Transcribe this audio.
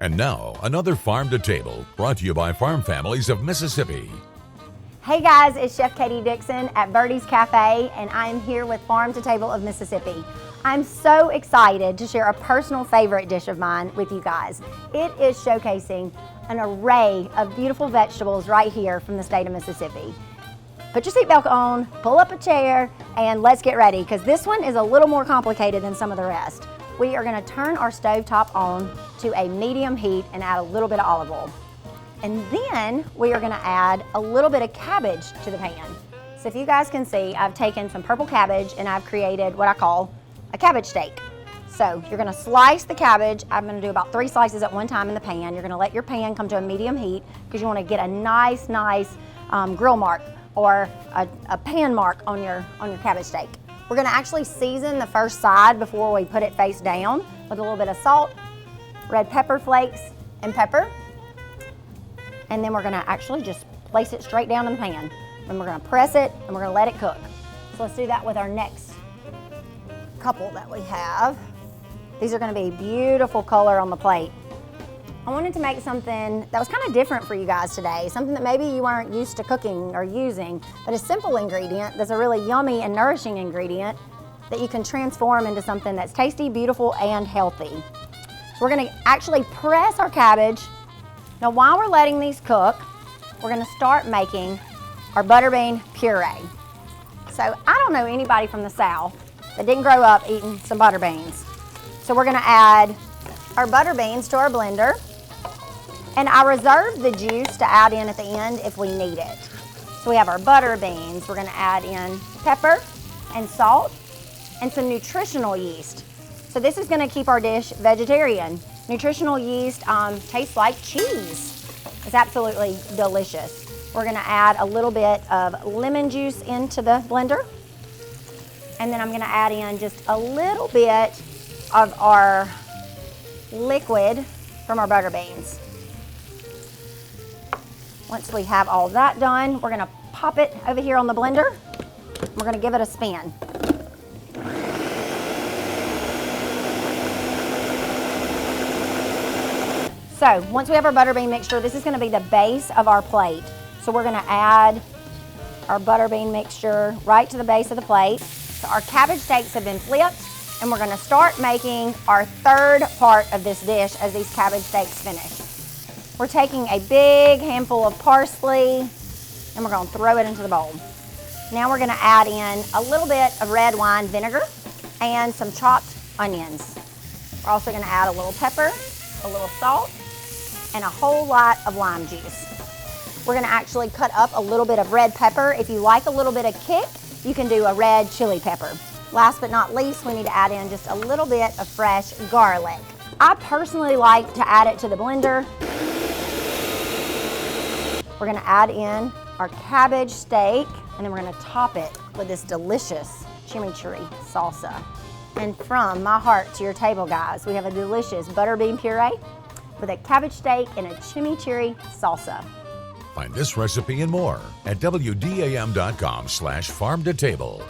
And now, another Farm to Table, brought to you by Farm Families of Mississippi. Hey guys, it's Chef Katie Dixon at Birdie's Cafe, and I'm here with Farm to Table of Mississippi. I'm so excited to share a personal favorite dish of mine with you guys. It is showcasing an array of beautiful vegetables right here from the state of Mississippi. Put your seatbelt on, pull up a chair, and let's get ready, because this one is a little more complicated than some of the rest. We are going to turn our stovetop on to a medium heat and add a little bit of olive oil. And then we are going to add a little bit of cabbage to the pan. So if you guys can see, I've taken some purple cabbage and I've created what I call a cabbage steak. So you're going to slice the cabbage. I'm going to do about 3 slices at one time in the pan. You're going to let your pan come to a medium heat because you want to get a nice grill mark or a pan mark on your cabbage steak. We're going to actually season the first side before we put it face down with a little bit of salt, red pepper flakes, and pepper. And then we're going to actually just place it straight down in the pan. Then we're going to press it and we're going to let it cook. So let's do that with our next couple that we have. These are going to be beautiful color on the plate. I wanted to make something that was kind of different for you guys today, something that maybe you weren't used to cooking or using, but a simple ingredient that's a really yummy and nourishing ingredient that you can transform into something that's tasty, beautiful, and healthy. So we're going to actually press our cabbage. Now while we're letting these cook, we're going to start making our butter bean puree. So I don't know anybody from the South that didn't grow up eating some butter beans. So we're going to add our butter beans to our blender. And I reserve the juice to add in at the end if we need it. So we have our butter beans. We're going to add in pepper and salt and some nutritional yeast. So this is going to keep our dish vegetarian. Nutritional yeast tastes like cheese. It's absolutely delicious. We're going to add a little bit of lemon juice into the blender. And then I'm going to add in just a little bit of our liquid from our butter beans. Once we have all that done, we're going to pop it over here on the blender. We're going to give it a spin. So once we have our butter bean mixture, this is going to be the base of our plate. So we're going to add our butter bean mixture right to the base of the plate. So our cabbage steaks have been flipped, and we're going to start making our third part of this dish as these cabbage steaks finish. We're taking a big handful of parsley and we're going to throw it into the bowl. Now we're going to add in a little bit of red wine vinegar and some chopped onions. We're also going to add a little pepper, a little salt, and a whole lot of lime juice. We're going to actually cut up a little bit of red pepper. If you like a little bit of kick, you can do a red chili pepper. Last but not least, we need to add in just a little bit of fresh garlic. I personally like to add it to the blender. We're going to add in our cabbage steak, and then we're going to top it with this delicious chimichurri salsa. And from my heart to your table, guys, we have a delicious butter bean puree with a cabbage steak and a chimichurri salsa. Find this recipe and more at WDAM.com/farm-to-table.